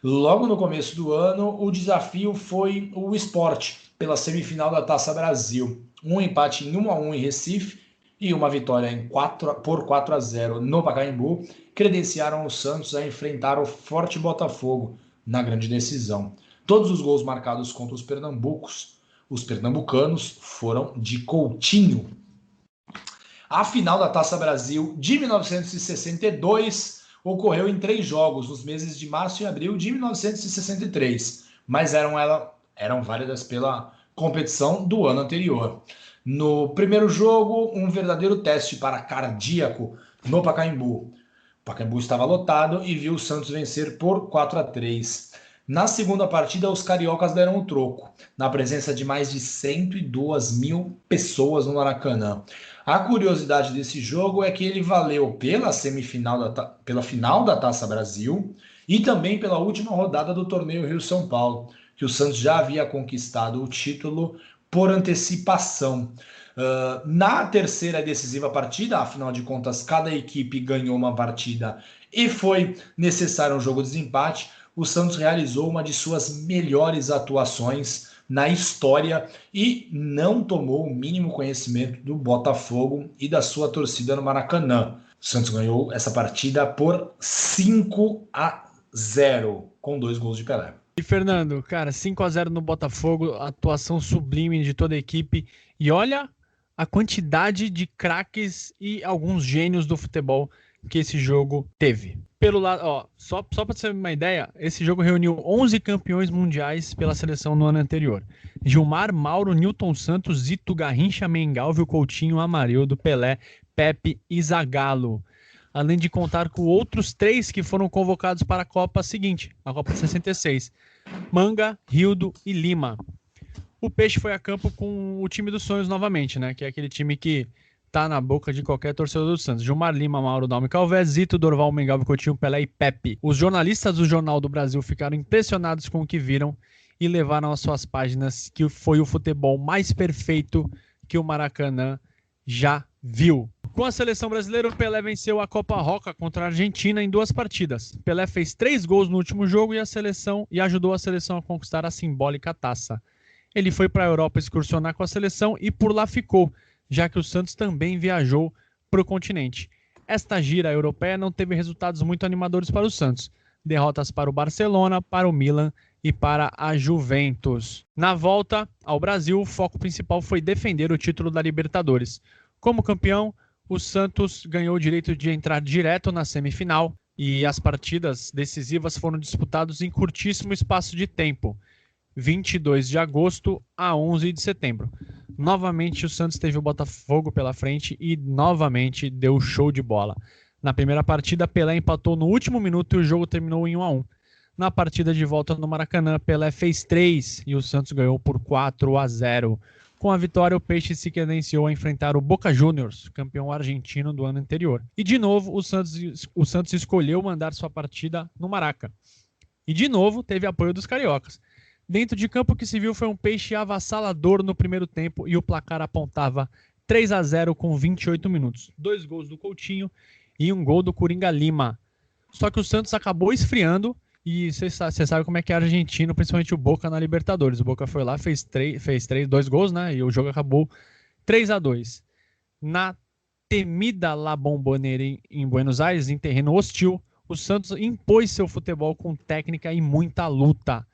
Logo no começo do ano, o desafio foi o Sport pela semifinal da Taça Brasil. Um empate em 1-1 em Recife e uma vitória por 4-0 no Pacaembu credenciaram o Santos a enfrentar o forte Botafogo na grande decisão. Todos os gols marcados contra os pernambucanos foram de Coutinho. A final da Taça Brasil de 1962 ocorreu em 3 jogos, nos meses de março e abril de 1963, mas eram válidas pela competição do ano anterior. No primeiro jogo, um verdadeiro teste para cardíaco no Pacaembu. O Pacaembu estava lotado e viu o Santos vencer por 4-3. Na segunda partida, os cariocas deram o troco, na presença de mais de 102 mil pessoas no Maracanã. A curiosidade desse jogo é que ele valeu pela final da Taça Brasil e também pela última rodada do Torneio Rio-São Paulo, que o Santos já havia conquistado o título por antecipação. Na terceira e decisiva partida, afinal de contas, cada equipe ganhou uma partida e foi necessário um jogo de desempate, o Santos realizou uma de suas melhores atuações na história e não tomou o mínimo conhecimento do Botafogo e da sua torcida no Maracanã. O Santos ganhou essa partida por 5-0, com 2 gols de Pelé. E Fernando, cara, 5-0 no Botafogo, atuação sublime de toda a equipe. E olha a quantidade de craques e alguns gênios do futebol que esse jogo teve. Pelo lado, ó, só para você ter uma ideia, esse jogo reuniu 11 campeões mundiais pela seleção no ano anterior. Gilmar, Mauro, Nilton Santos, Zito, Garrincha, Mengalvio, Coutinho, Amarildo, Pelé, Pepe e Zagallo. Além de contar com outros 3 que foram convocados para a Copa seguinte, a Copa de 66. Manga, Rildo e Lima. O Peixe foi a campo com o time dos sonhos novamente, né? Que é aquele time que tá na boca de qualquer torcedor do Santos. Gilmar, Lima, Mauro, Dalme, Calvé, Zito, Dorval, Mengalvio, Coutinho, Pelé e Pepe. Os jornalistas do Jornal do Brasil ficaram impressionados com o que viram e levaram às suas páginas que foi o futebol mais perfeito que o Maracanã já viu. Com a seleção brasileira, o Pelé venceu a Copa Roca contra a Argentina em 2 partidas. Pelé fez 3 gols no último jogo e ajudou a seleção a conquistar a simbólica taça. Ele foi para a Europa excursionar com a seleção e por lá ficou, já que o Santos também viajou para o continente. Esta gira europeia não teve resultados muito animadores para o Santos. Derrotas para o Barcelona, para o Milan e para a Juventus. Na volta ao Brasil, o foco principal foi defender o título da Libertadores. Como campeão, o Santos ganhou o direito de entrar direto na semifinal e as partidas decisivas foram disputadas em curtíssimo espaço de tempo, 22 de agosto a 11 de setembro. Novamente o Santos teve o Botafogo pela frente e novamente deu show de bola. Na primeira partida, Pelé empatou no último minuto e o jogo terminou em 1-1. Na partida de volta no Maracanã, Pelé fez 3 e o Santos ganhou por 4-0. Com a vitória, o Peixe se credenciou a enfrentar o Boca Juniors, campeão argentino do ano anterior. E de novo, o Santos escolheu mandar sua partida no Maraca. E de novo, teve apoio dos cariocas. Dentro de campo, o que se viu foi um Peixe avassalador no primeiro tempo e o placar apontava 3-0 com 28 minutos. 2 gols do Coutinho e 1 gol do Coringa Lima. Só que o Santos acabou esfriando e você sabe como é que é argentino, principalmente o Boca na Libertadores. O Boca foi lá, fez 2 gols, né? E o jogo acabou 3-2. Na temida La Bombonera em Buenos Aires, em terreno hostil, o Santos impôs seu futebol com técnica e muita luta.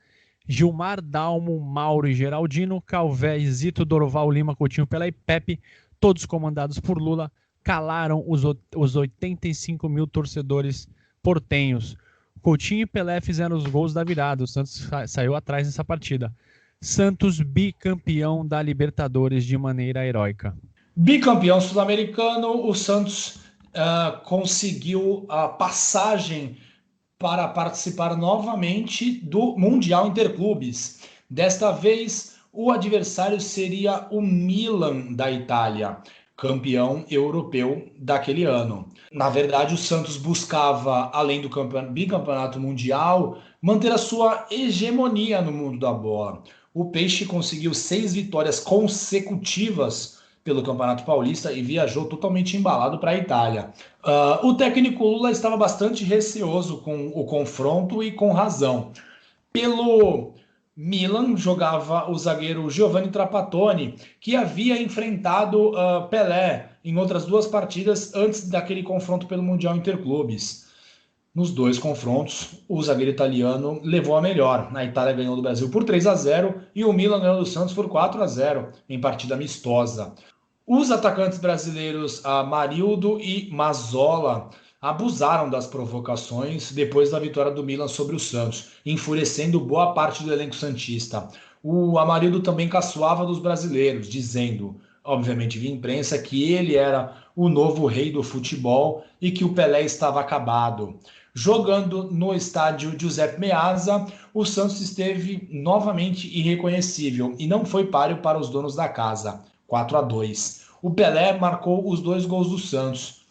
Gilmar, Dalmo, Mauro e Geraldino, Calvé, Zito, Dorval, Lima, Coutinho, Pelé e Pepe, todos comandados por Lula, calaram os 85 mil torcedores portenhos. Coutinho e Pelé fizeram os gols da virada, o Santos saiu atrás nessa partida. Santos bicampeão da Libertadores de maneira heróica. Bicampeão sul-americano, o Santos conseguiu a passagem para participar novamente do Mundial Interclubes. Desta vez, o adversário seria o Milan da Itália, campeão europeu daquele ano. Na verdade, o Santos buscava, além do bicampeonato mundial, manter a sua hegemonia no mundo da bola. O Peixe conseguiu 6 vitórias consecutivas pelo Campeonato Paulista e viajou totalmente embalado para a Itália. O técnico Lula estava bastante receoso com o confronto e com razão. Pelo Milan jogava o zagueiro Giovanni Trapattoni, que havia enfrentado Pelé em outras 2 partidas antes daquele confronto pelo Mundial Interclubes. Nos 2 confrontos, o zagueiro italiano levou a melhor. A Itália ganhou do Brasil por 3-0 e o Milan ganhou do Santos por 4-0 em partida amistosa. Os atacantes brasileiros Amarildo e Mazzola abusaram das provocações depois da vitória do Milan sobre o Santos, enfurecendo boa parte do elenco santista. O Amarildo também caçoava dos brasileiros, dizendo, obviamente via imprensa, que ele era o novo rei do futebol e que o Pelé estava acabado. Jogando no estádio Giuseppe Meazza, o Santos esteve novamente irreconhecível e não foi páreo para os donos da casa. 4-2. O Pelé marcou os 2 gols do Santos,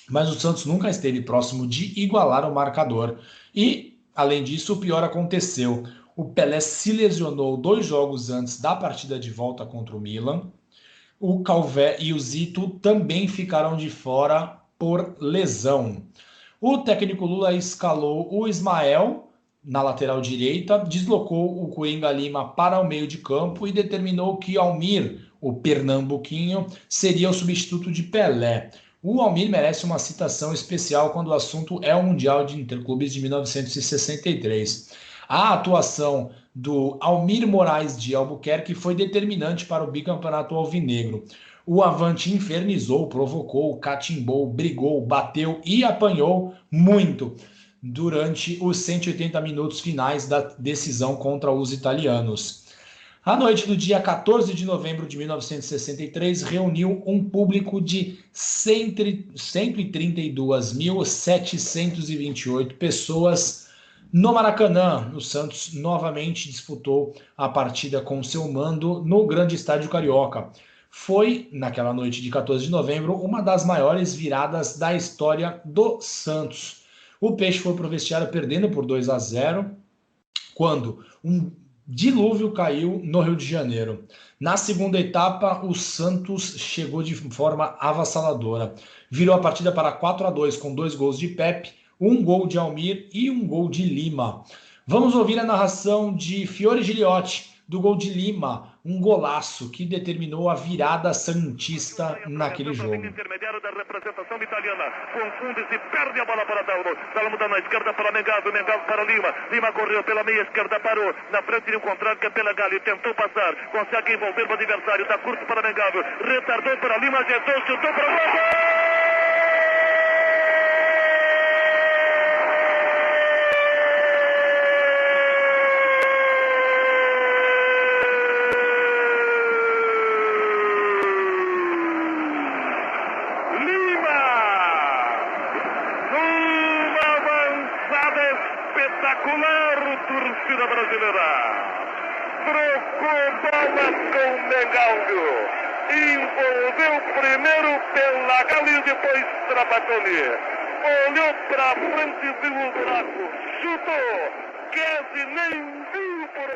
mas o Santos nunca esteve próximo de igualar o marcador. E, além disso, o pior aconteceu. O Pelé se lesionou 2 jogos antes da partida de volta contra o Milan. O Calvé e o Zito também ficaram de fora por lesão. O técnico Lula escalou o Ismael na lateral direita, deslocou o Coringa Lima para o meio de campo e determinou que Almir, o pernambuquinho, seria o substituto de Pelé. O Almir merece uma citação especial quando o assunto é o Mundial de Interclubes de 1963. A atuação do Almir Moraes de Albuquerque foi determinante para o bicampeonato alvinegro. O Avante infernizou, provocou, catimbou, brigou, bateu e apanhou muito durante os 180 minutos finais da decisão contra os italianos. A noite do dia 14 de novembro de 1963 reuniu um público de 132.728 pessoas no Maracanã. O Santos novamente disputou a partida com seu mando no Grande Estádio Carioca. Foi, naquela noite de 14 de novembro, uma das maiores viradas da história do Santos. O Peixe foi para o vestiário perdendo por 2-0, quando um dilúvio caiu no Rio de Janeiro. Na segunda etapa, o Santos chegou de forma avassaladora. Virou a partida para 4-2, com 2 gols de Pepe, 1 gol de Almir e 1 gol de Lima. Vamos ouvir a narração de Fiore Giliotti, do gol de Lima, um golaço que determinou a virada santista naquele jogo. Intermediário da representação italiana, confunde-se, perde a bola para Dalmo, Dalmo dá na esquerda para Mengaldo, Mengaldo para Lima, Lima correu pela meia esquerda, parou, na frente de um contrário que é Pelagalli, tentou passar, consegue envolver o adversário, está curto para Mengaldo, retardou para Lima, ajeitou, chutou para o gol! Torcida brasileira trocou bola com Mengaldo, envolveu primeiro Pelagalli, depois Trapattoni, olhou para frente, viu o buraco, chutou, quase nem viu por...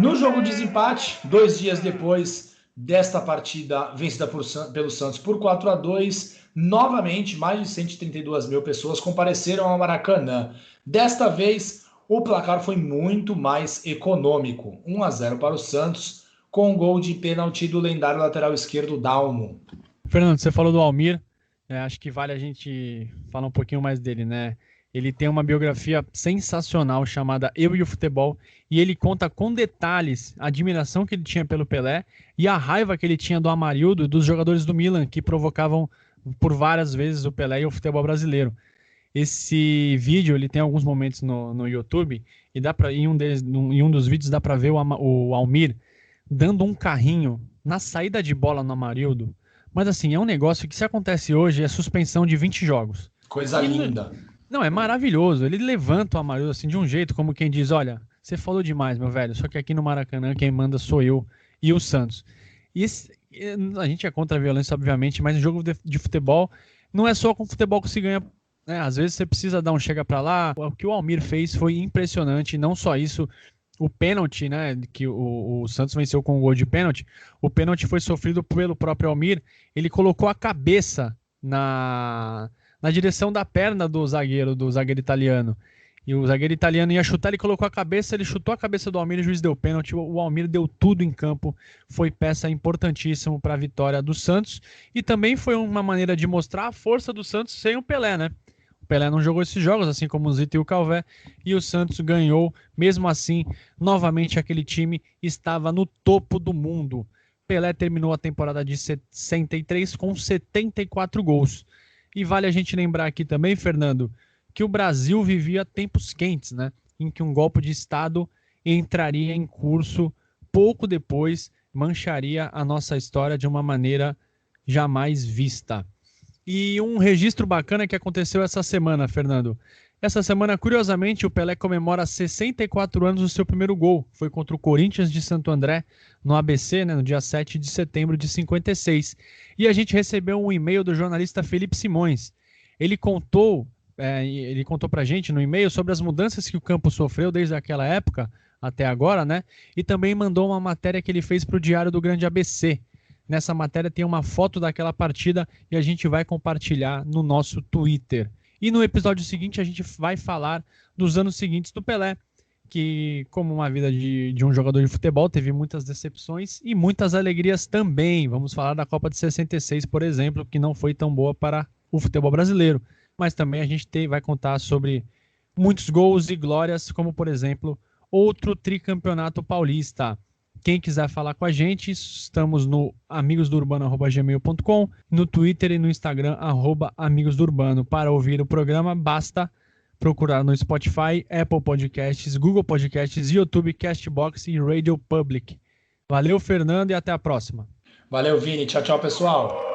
No jogo de desempate, 2 dias depois desta partida vencida pelo Santos por 4-2, novamente mais de 132 mil pessoas compareceram ao Maracanã. Desta vez, o placar foi muito mais econômico, 1-0 para o Santos, com um gol de pênalti do lendário lateral esquerdo Dalmo. Fernando, você falou do Almir, acho que vale a gente falar um pouquinho mais dele, né? Ele tem uma biografia sensacional chamada Eu e o Futebol, e ele conta com detalhes a admiração que ele tinha pelo Pelé e a raiva que ele tinha do Amarildo e dos jogadores do Milan, que provocavam por várias vezes o Pelé e o futebol brasileiro. Esse vídeo, ele tem alguns momentos no YouTube, e em um dos vídeos dá para ver o Almir dando um carrinho na saída de bola no Amarildo. Mas assim, é um negócio que, se acontece hoje, é suspensão de 20 jogos. Coisa linda. Não, é maravilhoso. Ele levanta o Amarildo assim de um jeito, como quem diz, olha, você falou demais, meu velho, só que aqui no Maracanã quem manda sou eu e o Santos. A gente é contra a violência, obviamente, mas no jogo de futebol não é só com futebol que se ganha. Às vezes você precisa dar um chega pra lá. O que o Almir fez foi impressionante. Não só isso, o pênalti, né, que o Santos venceu com o gol de pênalti, o pênalti foi sofrido pelo próprio Almir. Ele colocou a cabeça na direção da perna do zagueiro italiano. E o zagueiro italiano ia chutar, ele colocou a cabeça, ele chutou a cabeça do Almir, o juiz deu pênalti. O Almir deu tudo em campo, foi peça importantíssima para a vitória do Santos. E também foi uma maneira de mostrar a força do Santos sem o Pelé, né? O Pelé não jogou esses jogos, assim como o Zito e o Calvé, e o Santos ganhou. Mesmo assim, novamente aquele time estava no topo do mundo. Pelé terminou a temporada de 63 com 74 gols. E vale a gente lembrar aqui também, Fernando, que o Brasil vivia tempos quentes, né? Em que um golpe de Estado entraria em curso pouco depois, mancharia a nossa história de uma maneira jamais vista. E um registro bacana que aconteceu essa semana, Fernando. Essa semana, curiosamente, o Pelé comemora 64 anos do seu primeiro gol. Foi contra o Corinthians de Santo André, no ABC, né, no dia 7 de setembro de 56. E a gente recebeu um e-mail do jornalista Felipe Simões. Ele contou pra gente no e-mail sobre as mudanças que o campo sofreu desde aquela época até agora, né? E também mandou uma matéria que ele fez para o Diário do Grande ABC. Nessa matéria tem uma foto daquela partida e a gente vai compartilhar no nosso Twitter. E no episódio seguinte a gente vai falar dos anos seguintes do Pelé. que, como uma vida de um jogador de futebol, teve muitas decepções e muitas alegrias também. Vamos falar da Copa de 66, por exemplo, que não foi tão boa para o futebol brasileiro. Mas também a gente vai contar sobre muitos gols e glórias, como, por exemplo, outro tricampeonato paulista. Quem quiser falar com a gente, estamos no amigosdourbano@gmail.com, no Twitter e no Instagram, @amigosdourbano. Para ouvir o programa, basta procurar no Spotify, Apple Podcasts, Google Podcasts, YouTube, Castbox e Radio Public. Valeu, Fernando, e até a próxima. Valeu, Vini. Tchau, tchau, pessoal.